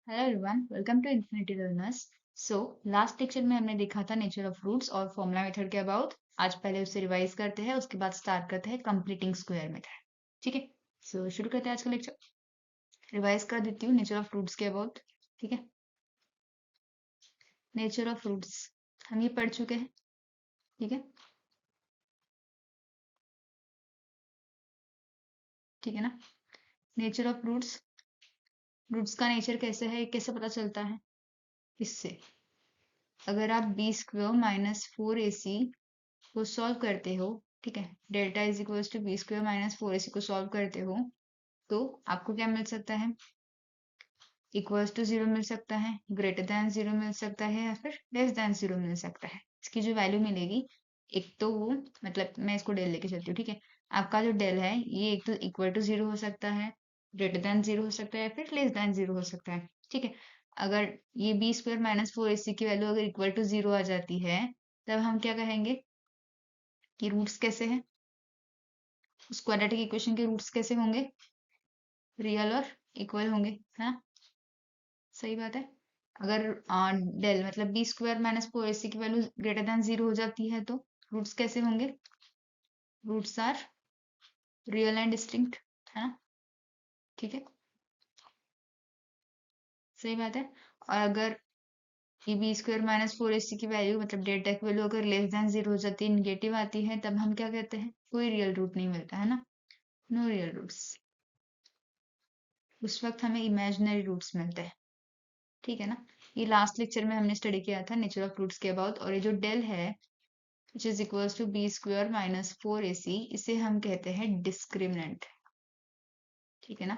Hello everyone, welcome to infinity learners. So last lecture में हमने देखा था नेचर ऑफ रूट्स और फॉर्मूला मेथड के अबाउट। आज पहले उससे रिवाइज करते हैं, उसके बाद स्टार्ट करते हैं कंप्लीटिंग स्क्वायर मेथड। ठीक है, सो शुरू करते हैं आज का लेक्चर। रिवाइज कर देती हूँ नेचर ऑफ रूट्स के अबाउट। ठीक है, नेचर ऑफ रूट्स हम ये पढ़ चुके हैं। ठीक है, ठीक है ना। नेचर ऑफ रूट्स, रूट्स का नेचर कैसे है, कैसे पता चलता है? इससे अगर आप बी स्क्वेयर माइनस फोर ए सी को सॉल्व करते हो, ठीक है, delta is equal to B square minus four A C को सॉल्व करते हो तो आपको क्या मिल सकता है? इक्वल्स टू जीरो मिल सकता है, ग्रेटर देन जीरो मिल सकता है, या फिर लेस देन जीरो मिल सकता है। इसकी जो वैल्यू मिलेगी, एक तो वो, मतलब मैं इसको डेल लेके चलती हूँ। ठीक है, आपका जो डेल है ये एक तो इक्वल टू जीरो हो सकता है, ग्रेटर देन जीरो हो सकता है, या फिर लेस देन जीरो हो सकता है। ठीक है, अगर ये बी स्क्वायर माइनस फोर ए सी की वैल्यू अगर इक्वल टू जीरो आ जाती है, तब हम क्या कहेंगे कि रूट्स कैसे हैं? उस क्वाड्रेटिक इक्वेशन के रूट्स कैसे होंगे? रियल और इक्वल होंगे, है ना। सही बात है। अगर डेल मतलब बी स्क्वायर माइनस फोर ए सी की वैल्यू ग्रेटर देन जीरो हो जाती है तो रूट्स कैसे होंगे? Roots are real and distinct, है ना। ठीक है, सही बात है। और अगर ये बी स्क्वायर माइनस फोर ए सी की वैल्यू मतलब डेल्टा की वैल्यू अगर लेस देन जीरो हो जाती है, निगेटिव आती है, तब हम क्या कहते हैं? कोई रियल रूट नहीं मिलता, है ना। No real roots. उस वक्त हमें इमेजिनरी रूट्स मिलते हैं। ठीक है ना। ये लास्ट लेक्चर में हमने स्टडी किया था नेचर ऑफ रूट्स के अबाउट। और ये जो डेल है which is equals to B square minus four A C, इसे हम कहते हैं डिस्क्रिमिनेंट। ठीक है ना।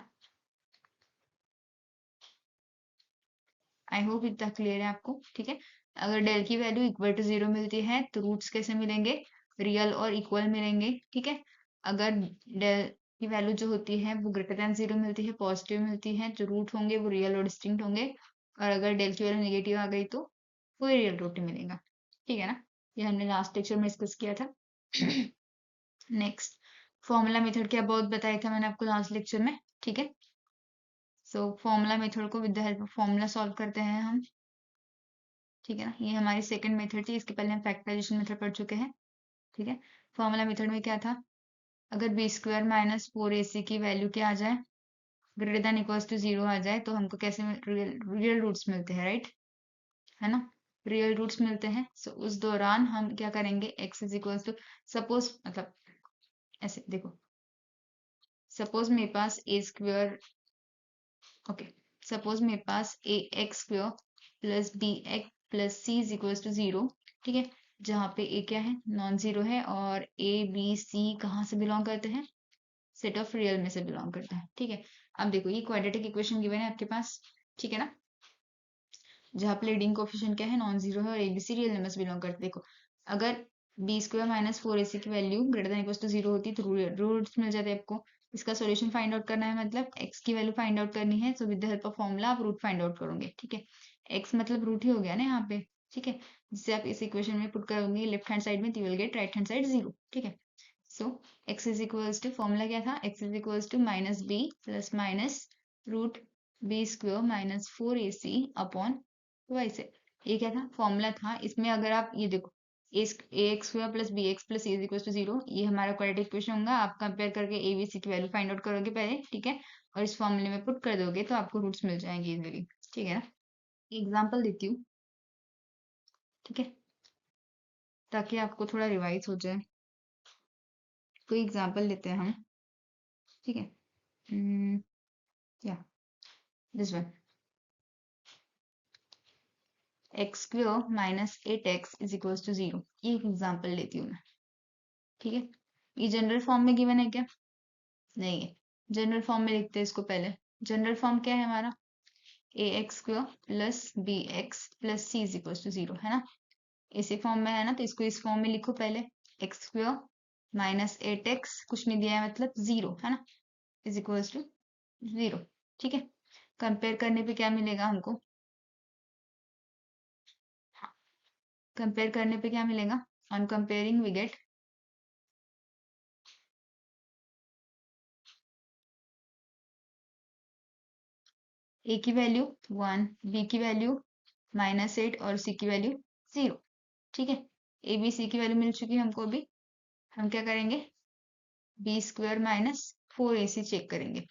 आई होप इतना क्लियर है आपको। ठीक है, अगर डेल की वैल्यू इक्वल टू जीरो मिलती है तो रूट्स कैसे मिलेंगे? रियल और इक्वल मिलेंगे। ठीक है, अगर डेल की वैल्यू जो होती है वो ग्रेटर देन जीरो मिलती है, पॉजिटिव मिलती है, जो रूट होंगे वो रियल और डिस्टिंक्ट होंगे। और अगर डेल की वैल्यू नेगेटिव आ गई तो कोई रियल रूट नहीं मिलेगा। ठीक है ना, ये हमने लास्ट लेक्चर में डिस्कस किया था। नेक्स्ट, फॉर्मूला मेथड के अबाउट बताया था मैंने आपको लास्ट लेक्चर में। ठीक है, सो फॉर्मूला मेथड को with the help of formula solve करते हैं हम। ठीक है ना, ये हमारी सेकंड मेथड थी, इसके पहले हम फैक्टराइजेशन मेथड पढ़ चुके हैं। ठीक है, फॉर्मूला मेथड में क्या था? अगर बी स्क्वायर माइनस फोर ए सी की वैल्यू क्या आ जाए, greater than equals to zero आ जाए, तो हमको कैसे रियल रूट्स मिलते हैं, राइट, है ना। रियल रूट्स मिलते हैं। सो उस दौरान हम क्या करेंगे? X is equals to, suppose मतलब ऐसे देखो, सपोज मेरे पास ए स्क्वायर, ओके, सपोज मेरे पास A X square plus B X plus C is equals to zero. ठीक है, जहाँ पे ए क्या है? नॉन जीरो है, और ए बी सी कहाँ से बिलोंग करते हैं? सेट ऑफ रियल में से बिलोंग करते हैं। ठीक है, अब देखो ये क्वाड्रेटिक इक्वेशन गिवन है आपके पास। ठीक है ना, जहाँ पे लीडिंग कोफिशिएंट क्या है? नॉन जीरो है, और एबीसी रियल नंबर से बिलोंग करते हैं। देखो, अगर बी स्क्वायर माइनस फोर ए सी की value greater than equal to zero होती तो रूट्स मिल जाते आपको। इसका सॉल्यूशन फाइंड आउट करना है, मतलब एक्स की वैल्यू फाइंड आउट करनी है। So with the help of formula आप रूट फाइंड आउट करोगे। ठीक है, एक्स मतलब रूट ही हो गया ना यहाँ पे। ठीक है, जिसे आप इस इक्वेशन में पुट करोगे लेफ्ट हैंड साइड में, तो you will get right hand side zero. ठीक है, so X is equals to, formula क्या था? X is equals to minus B plus minus root B square minus four A C upon Y से। ये क्या था? फॉर्मूला था। इसमें अगर आप ये देखो, A X square plus B X plus C is equal to zero, ये हमारा क्वाड्रेटिक इक्वेशन होगा। आप कंपेयर करके ए बी सी की वैल्यू फाइंड आउट करोगे पहले। ठीक है, और इस फॉर्मूले में पुट कर दोगे तो आपको रूट्स मिल जाएंगे इजीली। ठीक है ना, एग्जाम्पल देती हूँ। ठीक है, ताकि आपको थोड़ा रिवाइज हो जाए। कोई एग्जाम्पल लेते हैं हम। ठीक है, या this one, x square minus eight x is equal to zero. ये एक एग्जाम्पल लेती हूँ मैं। ठीक है, ये जनरल फॉर्म में गिवन है क्या? नहीं है। जनरल फॉर्म में लिखते हैं इसको पहले। जनरल फॉर्म क्या है हमारा? A X square plus B X plus C is equal to zero, है ना। इसी फॉर्म में है ना, तो इसको इस फॉर्म में लिखो पहले। X square minus eight x, कुछ नहीं दिया है मतलब जीरो, है ना, इज इक्वल टू जीरो। ठीक है, कंपेयर करने पे क्या मिलेगा हमको? कंपेयर करने पे क्या मिलेगा? ऑन कंपेयरिंग वी गेट, ए की वैल्यू 1, बी की वैल्यू -8 और सी की वैल्यू 0। ठीक है, ए बी सी की वैल्यू मिल चुकी है हमको। अभी हम क्या करेंगे, बी स्क्वायर -4ac चेक करेंगे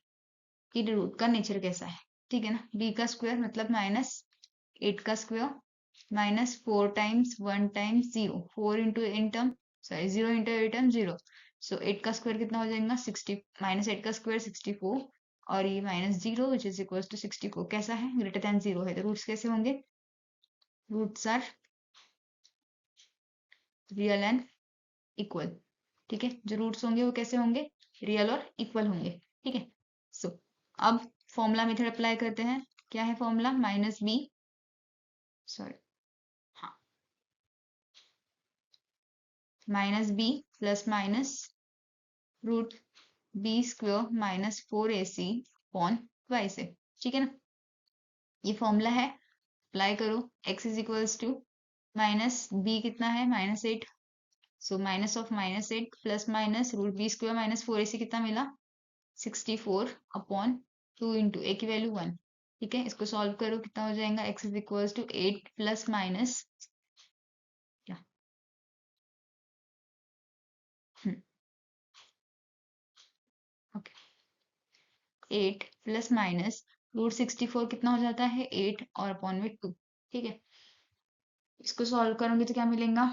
कि रूट का नेचर कैसा है। ठीक है ना, बी का स्क्वायर मतलब -8 का square -4 times 1 times 0, 4 into an term, sorry 0 into a term 0। So 8 का स्क्वायर कितना हो जाएगा, 60, -8 का स्क्वायर 64 और ये -0 विच इज इक्वल टू 64 कैसा है, ग्रेटर देन 0 है। तो रूट्स कैसे होंगे, roots are real and equal. ठीक है, जो रूट्स होंगे वो कैसे होंगे, रियल और इक्वल होंगे। ठीक है, सो अब फॉर्मूला मेथड अप्लाई करते हैं। क्या है फॉर्मूला, -b, सॉरी हाँ, -b plus minus root b square -4ac upon twice है। ठीक है ना, ये फॉर्मूला है, अप्लाई करो। x is equals to minus b कितना है, -8, so minus of -8 plus minus root b square -4ac कितना मिला, 64 अपॉन 2 इंटू ए की वैल्यू 1। ठीक है, इसको सॉल्व करो, कितना हो जाएगा, x is equals to 8 plus minus क्या, 8 प्लस माइनस √64 कितना हो जाता है, 8 और अपॉन में 2। ठीक है, इसको सॉल्व करूंगी तो क्या मिलेगा,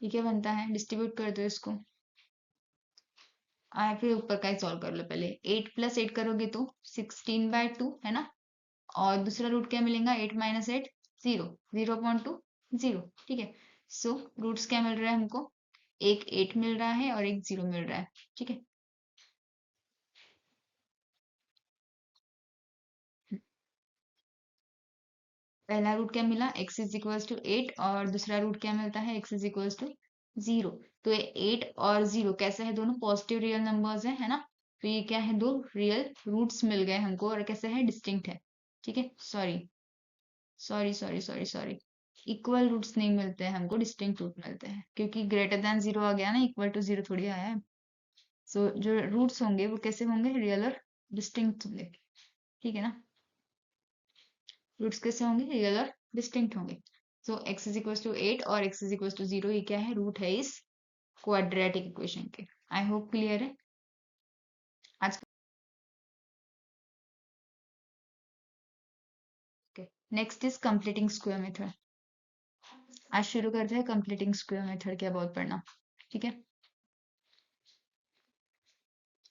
ये क्या बनता है, डिस्ट्रीब्यूट कर दो इसको, फिर ऊपर का ही सॉल्व कर लो। पहले 8 प्लस 8 करोगे तो 16/2 है ना, और दूसरा रूट क्या मिलेगा, 8 माइनस 8 0, 0/2 0। ठीक है, सो रूट्स क्या मिल रहा है हमको, एक 8 मिल रहा है और एक 0 मिल रहा है। ठीक है, पहला रूट क्या मिला, x इज इक्वल्स टू 8 और दूसरा रूट क्या मिलता है, x इज इक्वल्स टू 0। तो ये 8 और 0 कैसे है, दोनों पॉजिटिव रियल नंबर्स है ना, तो ये क्या है, दो रियल रूट्स मिल गए हमको और कैसे है, डिस्टिंक्ट है। ठीक है, sorry sorry sorry sorry sorry, equal roots नहीं मिलते हैं हमको, डिस्टिंक्ट रूट मिलते हैं, क्योंकि ग्रेटर देन 0 आ गया ना, इक्वल टू 0 थोड़ी आया है। सो जो रूट्स होंगे वो कैसे होंगे, रियल और डिस्टिंक्ट होंगे। ठीक है ना, रूट्स कैसे होंगे, रियल और डिस्टिंक्ट होंगे। सो x इज इक्वल टू 8 और x इज इक्वल टू 0, ये क्या है, रूट है इस क्वाड्रेटिक इक्वेशन के। आई होप क्लियर है। आज next is completing square method. आज शुरू करते हैं कंप्लीटिंग स्क्वायर मेथड, क्या बहुत पढ़ना। ठीक है,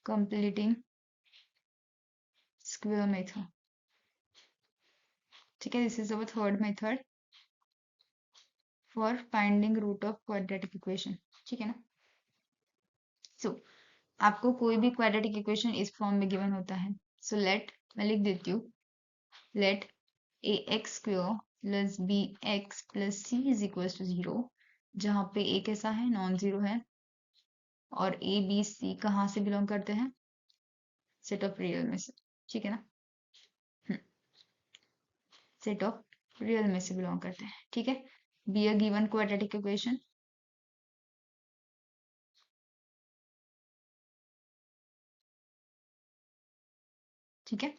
कंप्लीटिंग स्क्वायर मेथड। ठीक है, this is our third method for finding root of quadratic equation. ठीक है ना, सो आपको कोई भी क्वाड्रेटिक इक्वेशन इस फॉर्म में गिवन होता है। सो लेट, मैं लिख देती हूँ, let ax square plus bx plus c is equal to 0, जहाँ पे a कैसा है, नॉन जीरो है, और a b c कहाँ से बिलोंग करते हैं, सेट ऑफ रियल में से। ठीक है ना, सेट ऑफ रियल में से बिलोंग करते हैं। ठीक है, be a given quadratic equation. ठीक है,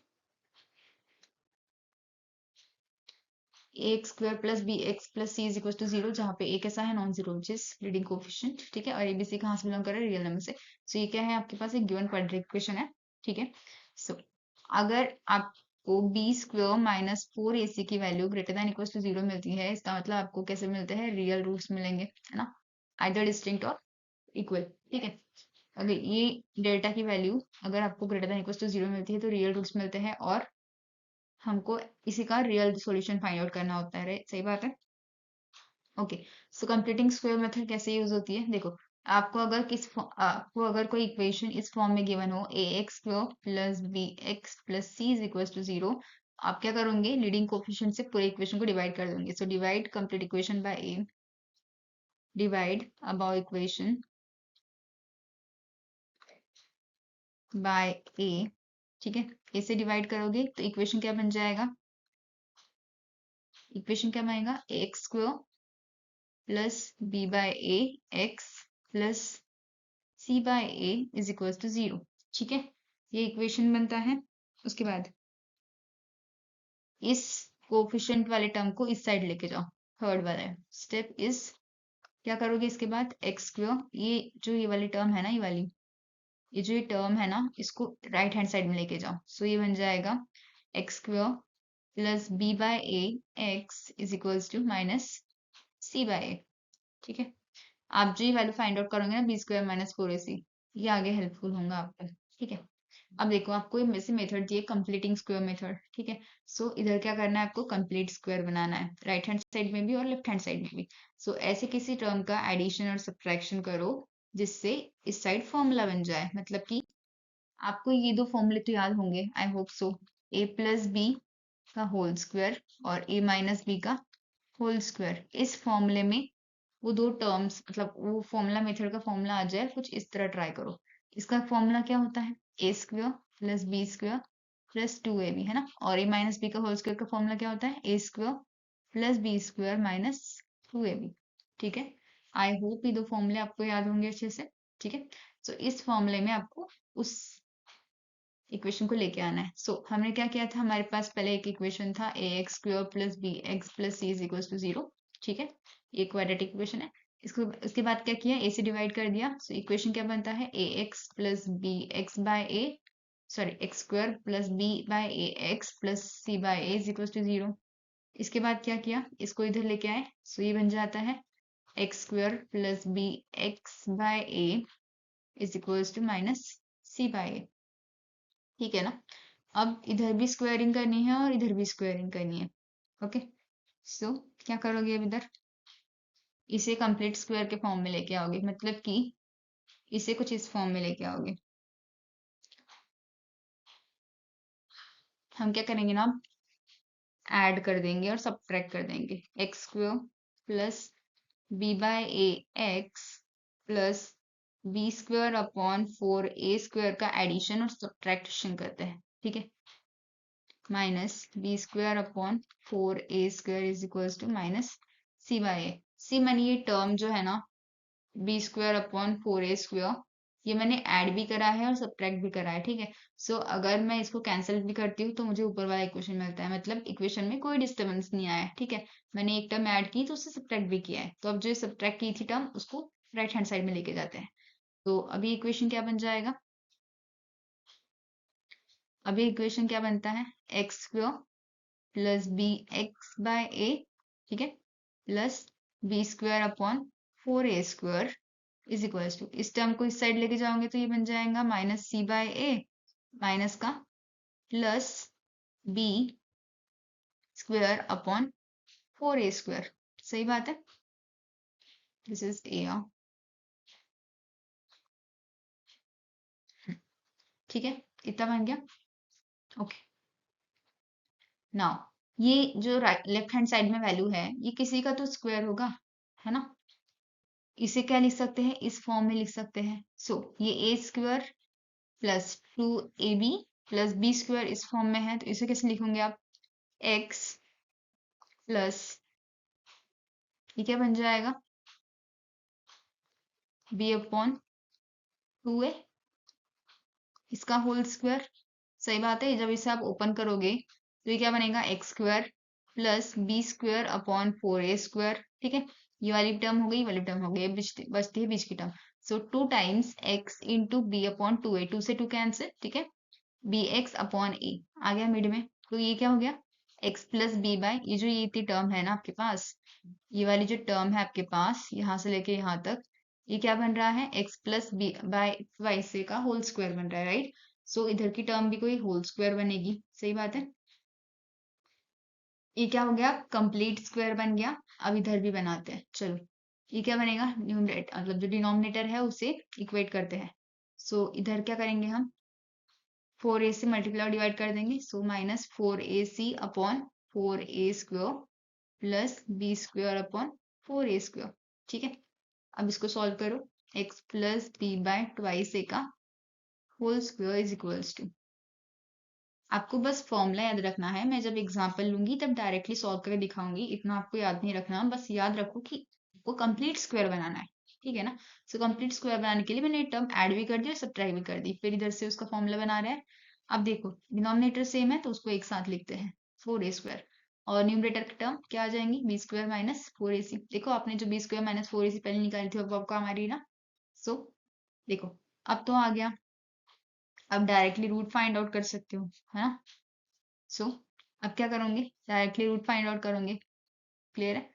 ax square plus bx plus c is equal to 0, जहाँ पे a कैसा है, non zero which is leading coefficient. ठीक है, और abc कहाँ से बिलोंग कर रहा है, रियल नंबर से। सो ये क्या है, आपके पास एक गिवन क्वाड्रेटिक इक्वेशन है। ठीक है, सो अगर आपको b स्क्वायर -4ac की value greater than equal to 0 मिलती है, इसका मतलब आपको कैसे मिलते हैं, रियल रूट्स मिलेंगे, है ना, आइदर डिस्टिंक्ट और इक्वल। ठीक है, अगर ये डेल्टा की वैल्यू अगर आपको ग्रेटर देन इक्वल टू 0 मिलती है तो रियल रूट्स मिलते हैं, और हमको इसी का रियल सॉल्यूशन फाइंड आउट करना होता है। सही बात है। ओके, सो कंप्लीटिंग स्क्वायर मेथड कैसे यूज होती है, देखो, आपको अगर कोई इक्वेशन इस फॉर्म में गिवन हो, ax square plus bx plus c is equal to 0, आप क्या करोगे, लीडिंग कोफिशिएंट से पूरे इक्वेशन को डिवाइड कर दोगे। So divide complete equation by a, divide above equation by a। ठीक है, a से डिवाइड करोगे तो इक्वेशन क्या बन जाएगा, इक्वेशन क्या बनेगा, ax square plus b by a x plus c by a is equal to 0। ठीक है, ये इक्वेशन बनता है। उसके बाद इस कोफिशिएंट वाले टर्म को इस साइड लेके जाओ, थर्ड वाला स्टेप इज क्या करोगे इसके बाद एक्स स्क्वायर, ये वाली टर्म है ना, ये जो ये टर्म है ना, इसको राइट हैंड साइड में लेके जाओ। सो ये बन जाएगा X square plus B by A X is equals to minus C by A. ठीक है, आप जो ये वैल्यू फाइंड आउट करोगे ना, बी स्क्वायर माइनस फोर ए सी, ये आगे हेल्पफुल होगा आपको। ठीक है, अब देखो आपको ये मेथड दिए कंप्लीटिंग स्क्वायर मेथड। ठीक है, सो इधर क्या करना है, आपको कंप्लीट स्क्वायर बनाना है, राइट हैंड साइड में भी और लेफ्ट हैंड साइड में भी। सो ऐसे किसी टर्म का एडिशन और सब्ट्रैक्शन करो जिससे इस साइड फॉर्मूला बन जाए। मतलब कि आपको ये दो फॉर्मूले तो याद होंगे, I hope so, a plus b का होल स्क्वायर और ए माइनस बी का होल स्क्वायर। इस फॉर्मूले में वो दो टर्म्स, मतलब वो फॉर्मूला मेथड का फॉर्मूला आ जाए कुछ इस तरह, ट्राई करो। इसका फॉर्मूला क्या होता है, A square plus B square plus two A B, है ना। और ए माइनस बी का होल स्क्वायर का फॉर्मूला क्या होता है, A square plus B square minus two A B. ठीक है, आई होप ये दो फॉर्मूले आपको याद होंगे अच्छे से। ठीक है, सो इस फॉर्मूले में आपको उस इक्वेशन को लेके आना है। हमने क्या किया था, हमारे पास पहले एक इक्वेशन था A X square plus B X plus C is equal to zero. ठीक है, ये क्वाड्रेटिक इक्वेशन है। इसको उसके बाद क्या किया, ए से डिवाइड कर दिया। सो इक्वेशन क्या बनता है, A X plus B X by A, sorry X square plus B by A X plus C by A is equal to zero. इसके बाद क्या किया, इसको इधर लेके आए। ये बन जाता है x square plus B X by A is equal to minus C by A. ठीक है ना, अब इधर भी स्क्वायरिंग करनी है और इधर भी स्क्वायरिंग करनी है। ओके, सो क्या करोगे, अब इधर इसे कंप्लीट स्क्वायर के फॉर्म में लेके आओगे, मतलब कि इसे कुछ इस फॉर्म में लेके आओगे। हम क्या करेंगे ना, ऐड कर देंगे और सब्ट्रैक्ट कर देंगे। X square plus B by A X plus B square upon four A square का एडिशन और सब्ट्रैक्शन करते हैं। ठीक है, minus B square upon four A square is equal to minus C by A. See मैंने ये term जो है ना, B square upon four A square, ये मैंने ऐड भी करा है और सब्ट्रैक्ट भी करा है। ठीक है, अगर मैं इसको कैंसिल भी करती हूँ तो मुझे ऊपर वाला इक्वेशन मिलता है, मतलब इक्वेशन में कोई डिस्टर्बेंस नहीं आया है। ठीक है, मैंने एक टर्म ऐड की तो उससे सब्ट्रैक्ट भी किया है, तो अब जो सब्ट्रैक्ट की थी टर्म उसको राइट हैंड साइड में लेके जाते हैं। तो अभी इक्वेशन क्या बन जाएगा, अभी इक्वेशन क्या बनता है, x square plus B X by A, ठीक है, plus B square upon four A square is equal to, इस टर्म को इस साइड लेके जाओगे तो ये बन जाएगा minus C by A minus का plus B square upon four A square. सही बात है, दिस इज ए। ठीक है, इतना बन गया। ओके, नाउ ये जो लेफ्ट हैंड साइड में वैल्यू है, ये किसी का तो स्क्वायर होगा, है ना। इसे क्या लिख सकते हैं, इस फॉर्म में लिख सकते हैं। ये A square plus two A B plus B square इस फॉर्म में है, तो इसे कैसे लिखोगे आप, एक्स प्लस, ये क्या बन जाएगा, बी अपॉन टू ए, इसका होल स्क्वायर। सही बात है, जब इसे आप ओपन करोगे तो ये क्या बनेगा, X square plus B square upon four A square. ठीक है, ये वाली टर्म हो गई, ये वाली टर्म हो गई, बचती है बीच की term. Two times x into b upon two a, two से टू कैंसिल। ठीक है, बी एक्स अपॉन ए आ गया मिड में, तो ये क्या हो गया, एक्स प्लस बी बाय, ये जो ये टर्म है ना आपके पास, ये वाली जो टर्म है आपके पास यहाँ से लेके यहाँ तक, ये क्या बन रहा है, एक्स प्लस बी बाय वाई से का होल स्क्वायर बन रहा है, राइट। इधर की टर्म भी कोई होल स्क्वायर बनेगी। सही बात है, ये क्या हो गया, कंप्लीट स्क्वायर बन गया। अब इधर भी बनाते हैं, चलो ये क्या बनेगा, न्यूमरेटर मतलब जो डिनोमिनेटर है उसे इक्वेट करते हैं। इधर क्या करेंगे हम, फोर ए से मल्टीप्लाई डिवाइड कर देंगे। Minus four A C upon four A square plus B square upon four A square. ठीक है, अब इसको सॉल्व करो, X plus B by twice A का whole square is equals to, आपको बस फॉर्मूला याद रखना है, मैं जब एग्जांपल लूंगी तब डायरेक्टली सॉल्व करके दिखाऊंगी, इतना आपको याद नहीं रखना, बस याद रखो कि वो कंप्लीट स्क्वायर बनाना है। ठीक है ना, कंप्लीट स्क्वायर बनाने के लिए मैंने टर्म ऐड भी कर दी और सब्ट्रैक्ट भी कर दी, फिर इधर से उसका फॉर्मूला बना रहा है। अब देखो डिनोमिनेटर सेम है तो उसको एक साथ लिखते हैं 4a² और न्यूमरेटर की टर्म क्या आ जाएंगी b² माइनस 4ac। देखो आपने जो b² माइनस 4ac पहले निकाली थी वो काम आ रही है ना। सो देखो अब तो आ गया। अब डायरेक्टली रूट फाइंड आउट कर सकते हो, है ना। सो अब क्या करोगे, डायरेक्टली रूट फाइंड आउट करोगे। क्लियर है।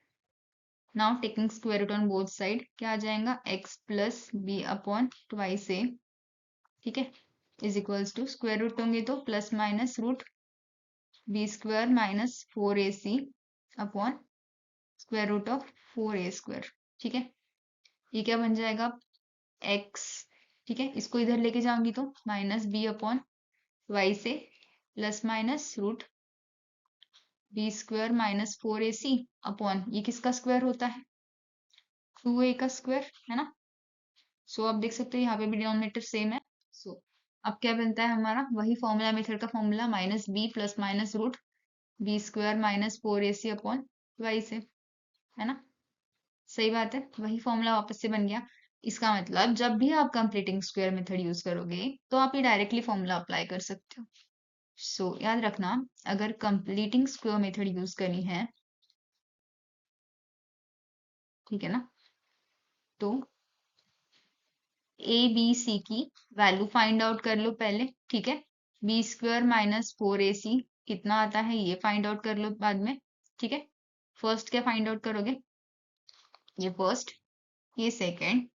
Now taking square root on both side क्या आ जाएगा, x plus B upon twice A, ठीक है, is equals to square root होंगे तो plus minus root b² minus 4ac upon square root of 4a²। ठीक है, ये क्या बन जाएगा x, ठीक है, इसको इधर लेके जाऊंगी तो माइनस b अपॉन वाई से plus minus root b² minus 4ac upon ये किसका स्क्वायर होता है 2a का स्क्वायर, है ना। सो आप देख सकते हो यहाँ पे भी डिनोमिनेटर सेम है। सो अब क्या बनता है हमारा वही फॉर्मूला, मेथड का formula, minus b plus minus root b² minus 4ac upon Y से, है ना। सही बात है, वही फॉर्मूला वापस से बन गया। इसका मतलब जब भी आप कंप्लीटिंग स्क्वायर मेथड यूज करोगे तो आप ये डायरेक्टली फॉर्मूला अप्लाई कर सकते हो। सो याद रखना, अगर कंप्लीटिंग स्क्वायर मेथड यूज करनी है, ठीक है ना, तो ए बी सी की वैल्यू फाइंड आउट कर लो पहले, ठीक है। b² माइनस 4ac कितना आता है ये फाइंड आउट कर लो बाद में, ठीक है। फर्स्ट क्या फाइंड आउट करोगे, ये फर्स्ट, ये सेकंड,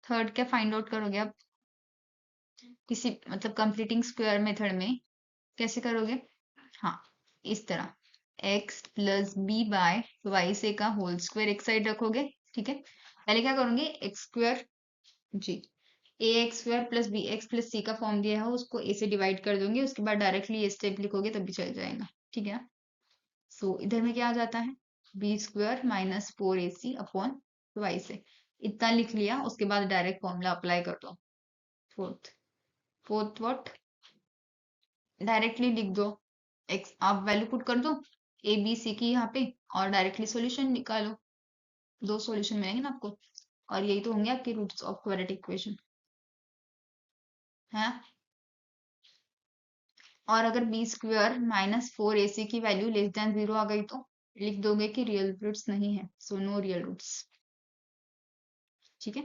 थर्ड क्या फाइंड आउट करोगे आप किसी मतलब कंप्लीटिंग स्क्वायर मेथड में कैसे करोगे, हाँ, इस तरह x प्लस बी बाय वाई से का होल स्क्वायर एक साइड रखोगे, ठीक है। पहले क्या करोगे x² जी, A X square plus B X plus C का फॉर्म दिया है उसको ए से डिवाइड कर दूंगी, उसके बाद डायरेक्टली ये स्टेप लिखोगे तब भी चल जाएगा, ठीक है। सो इधर में क्या आ जाता है b² minus 4ac upon Y से, इतना लिख लिया, उसके बाद डायरेक्ट फॉर्मूला अप्लाई कर दो। फोर्थ फोर्थ व्हाट, डायरेक्टली लिख दो, एक्स आप वैल्यू पुट कर दो ए बी सी की यहाँ पे और डायरेक्टली सॉल्यूशन निकालो, दो सॉल्यूशन मिलेंगे ना आपको, और यही तो होंगे आपके रूट्स ऑफ क्वाड्रेटिक इक्वेशन, है। और अगर b² माइनस 4ac की वैल्यू लेस देन 0 आ गई तो लिख दोगे कि रियल रूट्स नहीं है, सो नो रियल रूट्स, ठीक है।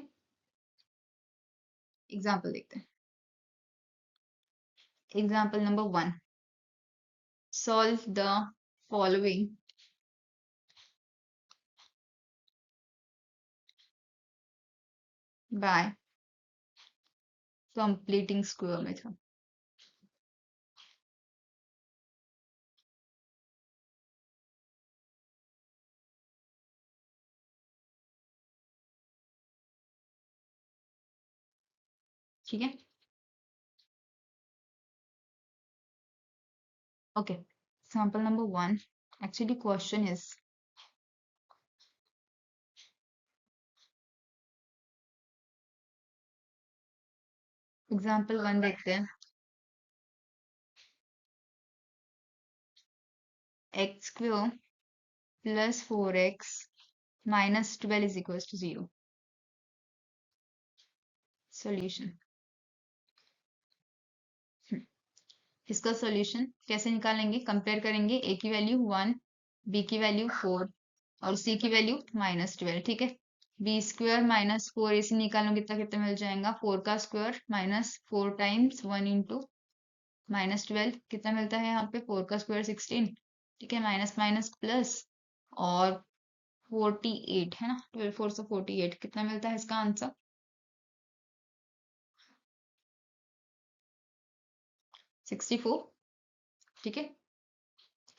एग्जाम्पल देखते हैं। Example number 1, solve the following by completing square method. ठीक है, okay. Example number 1, actually question is, example 1 देखते हैं। x² plus 4x minus 12 is equal to 0। Solution, इसका सॉल्यूशन कैसे निकालेंगे, कंपेयर करेंगे a की वैल्यू 1, b की वैल्यू 4 और c की वैल्यू -12, ठीक है। b² माइनस 4ac निकालो कितना कितना मिल जाएगा, 4 का स्क्वायर माइनस 4 टाइम्स 1 इंटू -12 कितना मिलता है यहाँ पे, 4 का स्क्वायर 16, ठीक है, माइनस माइनस प्लस और 48 है ना, 12 4 से 48 कितना मिलता है इसका आंसर 64, ठीक है,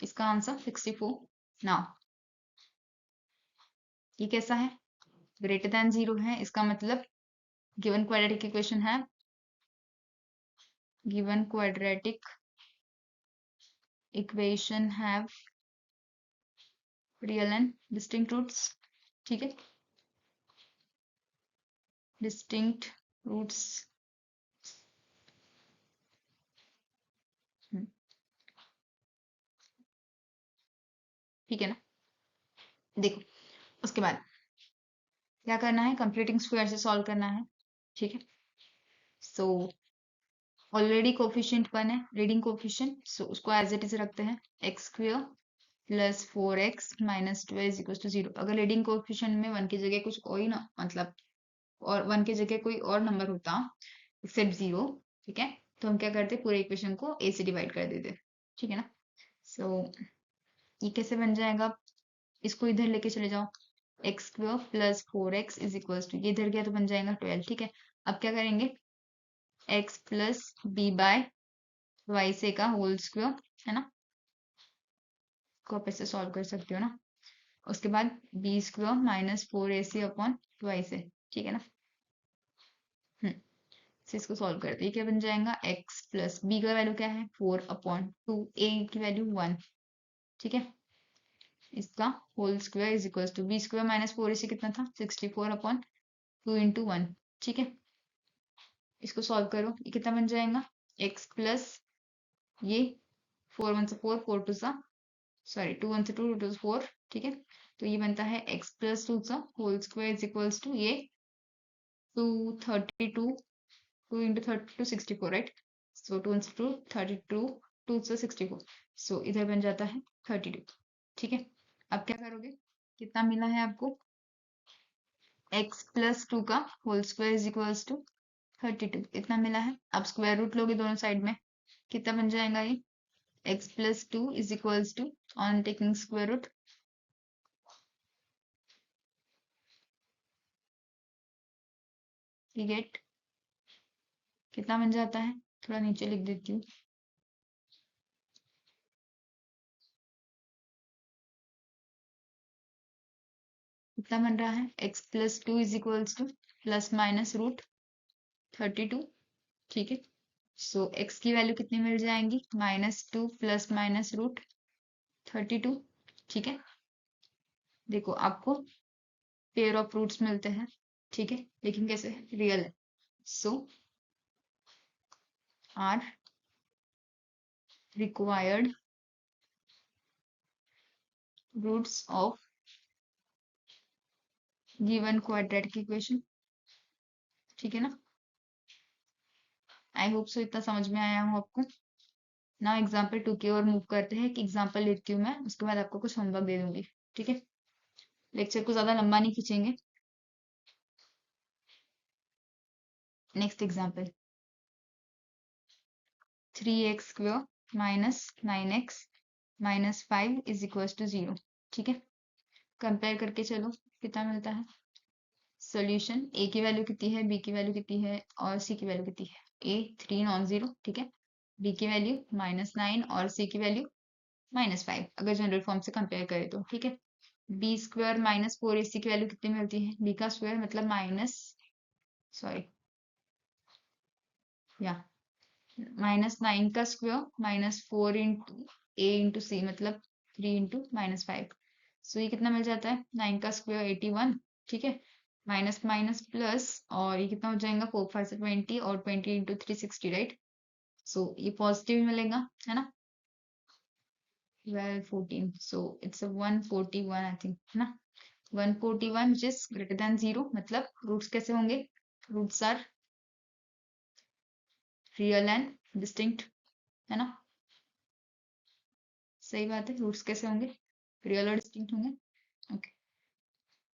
इसका आंसर 64। नाउ ये कैसा है, ग्रेटर देन 0 है, इसका मतलब गिवन क्वाड्रेटिक इक्वेशन है, given quadratic equation have real and distinct roots, ठीक है, डिस्टिंक्ट रूट्स, ठीक है ना। देखो उसके बाद क्या करना है, कंप्लीटिंग स्क्वायर से सॉल्व करना है, ठीक है। सो ऑलरेडी कोफिशिएंट 1 है, लीडिंग कोफिशिएंट, सो उसको एज इट इज रखते हैं x square plus 4x minus 2 is equal to 0। अगर लीडिंग कोफिशिएंट में 1 की जगह कुछ और ही ना, मतलब और 1 की जगह कोई और नंबर होता एक्सेप्ट 0, ठीक है, तो हम क्या करते, पूरे इक्वेशन को a से डिवाइड कर देते, ठीक है ना। सो ये कैसे बन जाएगा, इसको इधर लेके चले जाओ, x square plus 4x is equal to, ये इधर गया तो बन जाएगा 12, ठीक है। अब क्या करेंगे, x प्लस बी बाय वाई से का होल स्क्वेयर, है ना, को आप ऐसे सॉल्व कर सकते हो ना। उसके बाद b square minus 4ac upon Y से, ठीक है ना। से इसको सॉल्व करते हैं, क्या बन जाएगा, x प्लस बी का वैल्यू क्या है 4 अपॉन 2, a की वैल्यू 1, ठीक है, इसका whole square is equal to B square minus 4ac कितना था 64 अपॉन 2 इंटू 1, ठीक है। इसको सॉल्व करो, ये कितना बन जाएगा, x प्लस ये 4 1 से 4 4 2 सा, सॉरी 2 1 से 2 2 4, ठीक है। तो ये बनता है x प्लस 2 सा whole square is equals to ये 232, 2 into 32 64, राइट। सो 2 into 2 32, 2 से 64, सो इधर बन जाता है 32, ठीक है। अब क्या करोगे, कितना मिला है आपको, x प्लस 2 का whole square is equals to 32, इतना मिला है। अब स्क्वायर रूट लोगे दोनों साइड में, कितना बन जाएगा ये, x plus 2 is equals to on taking square root, you get कितना बन जाता है, थोड़ा नीचे लिख देती हूँ, कितना बन रहा है, x plus 2 is equals to plus minus root 32, ठीक है। सो x की वैल्यू कितनी मिल जाएंगी, -2 प्लस माइनस रूट 32, ठीक है। देखो आपको पेयर ऑफ रूट्स मिलते हैं, ठीक है, लेकिन कैसे, रियल है। So are required roots of given quadratic equation, ठीक है ना। आई होप सो इतना समझ में आया हूँ आपको। ना एग्जाम्पल 2 की ओर मूव करते हैं, कि एग्जाम्पल लेती हूँ मैं, उसके बाद आपको कुछ होमवर्क दे दूंगी, ठीक है। लेक्चर को ज्यादा लंबा नहीं खींचेंगे। Next example, 3x square minus 9x minus 5 is equal to 0, ठीक है। कंपेयर करके चलो कितना मिलता है, सॉल्यूशन, a की वैल्यू कितनी है, b की वैल्यू कितनी है और c की वैल्यू कितनी है, a 3 नॉन जीरो, ठीक है, b की वैल्यू -9 और c की वैल्यू -5, अगर जनरल फॉर्म से कंपेयर करें तो, ठीक है। b स्क्वायर माइनस 4ac की वैल्यू कितनी मिलती है, b का स्क्वायर मतलब माइनस, सॉरी या -9 का स्क्वायर -4 इंटू a इंटू सी, मतलब 3 इंटू -5, सो ये कितना मिल जाता है, 9 का स्क्वायर 81, ठीक है, माइनस माइनस प्लस, और ये कितना हो जाएगा 4 5 से 20 और 20 इंटू 360, राइट। सो ये पॉजिटिव मिलेगा, है ना, 12 14, सो इट्स 141 आई थिंक, है ना, 141 विच इज ग्रेटर देन 0, मतलब रूट्स कैसे होंगे, roots are real and distinct, है ना, सही बात है, रूट्स कैसे होंगे, रियल और डिस्टिंक्ट होंगे, ओके।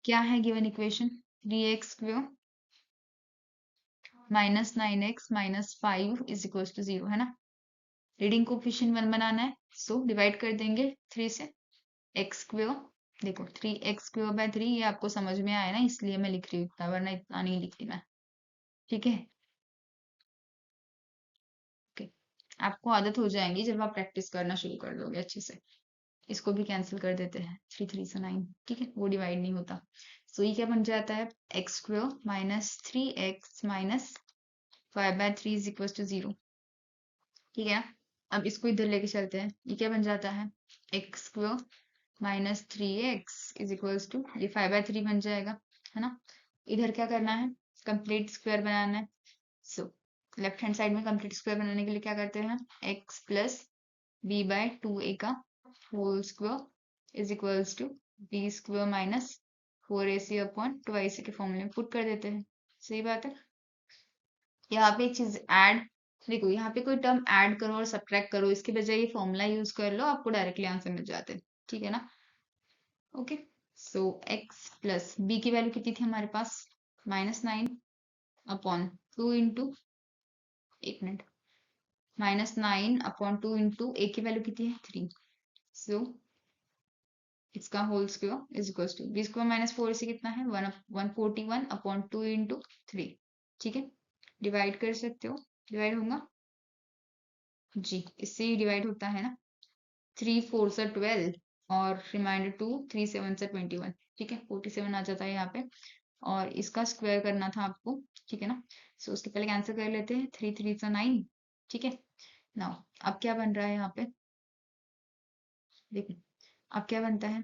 क्या है given equation, 3x square minus 9x minus 5 is equal to 0, है ना। रीडिंग कोफिशिएंट 1 बनाना है, सो डिवाइड कर देंगे 3 से, x स्क्वायर, देखो 3x स्क्वायर बाय 3, ये आपको समझ में आया ना, इसलिए मैं लिख रही हूँ इतना, वरना इतना नहीं लिखती मैं, ठीक है। ओके, आपको आदत हो जाएंगी जब आप प्रैक्टिस करना शुरू कर दोगे अच्छे से। इसको भी कैंसिल कर देते हैं, 3 3 से 9, ठीक है, वो डिवाइड नहीं होता। सो ये क्या बन जाता है, x square minus 3x minus 5/3 is equal to 0, ठीक है। अब इसको इधर लेके चलते हैं, ये क्या बन जाता है, x square minus 3x is equal to, ये 5/3 बन जाएगा, है ना। इधर क्या करना है, कंप्लीट स्क्वायर बनाना है। सो लेफ्ट हैंड साइड में कंप्लीट स्क्वायर बनाने के लिए क्या करते हैं, x plus b by 2a का whole square is equals to B square minus 4ac upon 2ac के फॉर्मूले में पुट कर देते हैं, सही बात है। यहाँ पे एक चीज ऐड देखो यहाँ पे कोई टर्म ऐड करो और सब्ट्रैक्ट करो, इसके बजाय ये फॉर्मूला यूज कर लो, आपको डायरेक्टली आंसर मिल जाते हैं, ठीक है ना। Okay, so x plus b की वैल्यू कितनी थी हमारे पास, -9 अपॉन 2 इंटू, एक मिनट, -9 अपॉन 2 इंटू a की वैल्यू कितनी है 3, सो इसका whole square is equal to B square minus 4 से कितना है 141 अपॉन 2 इंटू 3, ठीक है। डिवाइड कर सकते हो, डिवाइड होगा जी, इससे ही डिवाइड होता है ना, 3 4 से 12 और रिमाइंडर 2 3 7 से 21, ठीक है, 47 आ जाता है यहाँ पे। और इसका स्क्वायर करना था आपको, ठीक है ना। सो उसके पहले कैंसिल कर लेते हैं, 3 3 से 9, ठीक है। नाउ अब क्या बन रहा है यहाँ पे, देखो अब क्या बनता है,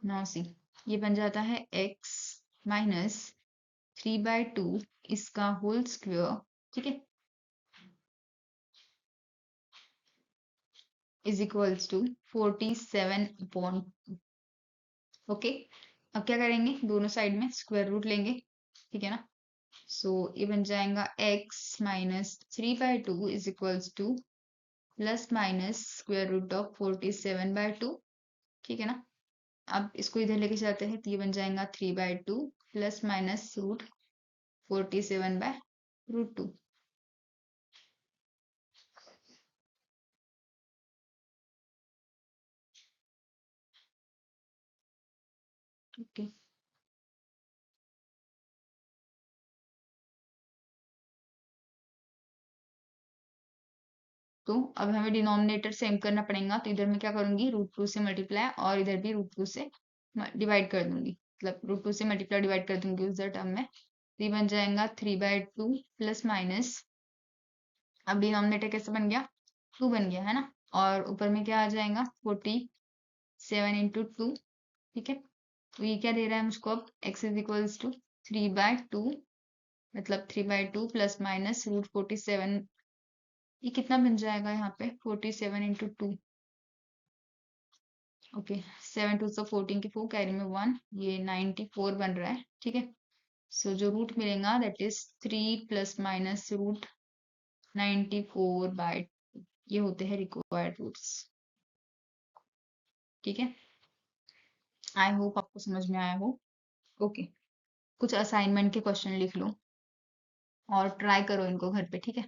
नाउ सी, ये बन जाता है x माइनस 3/2 इसका होल स्क्वायर, ठीक है, is equals to 47 upon, okay. अब क्या करेंगे, दोनों साइड में स्क्वायर रूट लेंगे, ठीक है ना। सो ये बन जाएगा x minus 3/2 is equals to plus minus square root of 47/2, ठीक है ना। अब इसको इधर लेके जाते हैं तो ये बन जाएगा 3/2 प्लस माइनस रूट 47/√2, ओके। तो अब हमें डिनोमिनेटर सेम करना पड़ेगा, तो इधर मैं क्या करूंगी, √2 से मल्टीप्लाई और इधर भी √2 से डिवाइड कर दूंगी, मतलब √2 से मल्टीप्लाई डिवाइड कर दूंगी उस टर्म में, तो ये बन जाएगा 3/2 प्लस माइनस, अब डिनोमिनेटर कैसे बन गया, 2 बन गया है ना, और ऊपर में क्या आ जाएगा 47 × 2, ठीक है। तो ये क्या दे रहा है मुझको, अब x इज इक्वल्स टू 3/2, मतलब 3/2 प्लस माइनस √47, ये कितना बन जाएगा यहाँ पे 47 × 2, ओके, 7 2 से 14 की 4 कैरी में 1, ये 94 बन रहा है, ठीक है। सो जो रूट मिलेगा that is 3 plus minus root 94/, ये होते हैं रिक्वायर्ड रूट्स, ठीक है। आई होप आपको समझ में आया हो, ओके। कुछ असाइनमेंट के क्वेश्चन लिख लो और ट्राई करो इनको घर पे, ठीक है।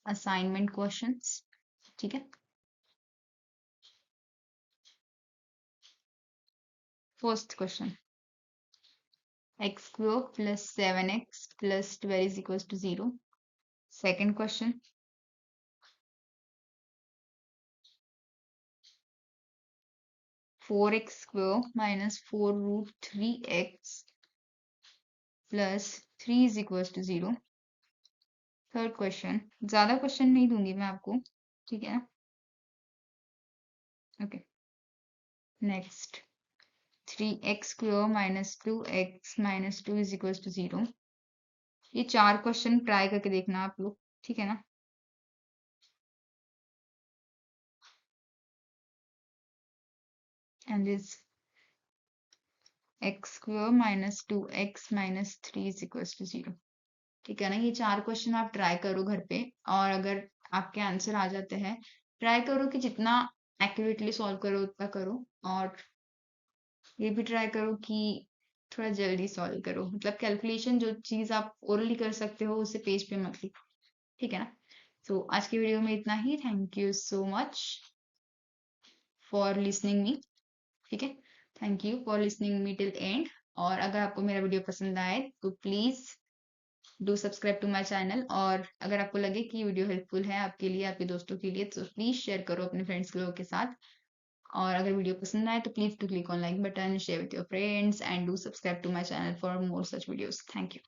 असाइनमेंट क्वेश्चंस, ठीक है। First question, x² plus 7x plus 12 is equals to 0. Second question, 4x² minus 4√3x plus 3 is equals to 0. Third question, ज्यादा क्वेश्चन नहीं दूंगी मैं आपको, ठीक है ना, okay. Next, 3x² minus 2x minus 2 is equals to 0. ये 4 क्वेश्चन ट्राई करके देखना आप लोग, ठीक है ना। And this x² minus 2x minus 3 is equals to 0, ठीक है ना। ये 4 क्वेश्चन आप ट्राई करो घर पे, और अगर आपके आंसर आ जाते हैं, ट्राई करो कि जितना एक्यूरेटली सॉल्व करो उतना करो, और ये भी ट्राई करो कि थोड़ा जल्दी सॉल्व करो, मतलब कैलकुलेशन जो चीज आप ओरली कर सकते हो उसे पेज पे मत लिखो, ठीक है ना। तो आज की वीडियो में इतना ही, thank you so much for listening me, ठीक है, thank you for listening me till end. और अगर आपको मेरा वीडियो पसंद आए तो please do subscribe to my channel, और अगर आपको लगे कि वीडियो हेल्पफुल है आपके लिए, आपके दोस्तों के लिए, तो प्लीज शेयर करो अपने फ्रेंड्स लोगों के साथ। और अगर वीडियो पसंद आए तो please to click on like button, share with your friends and do subscribe to my channel for more such videos. Thank you.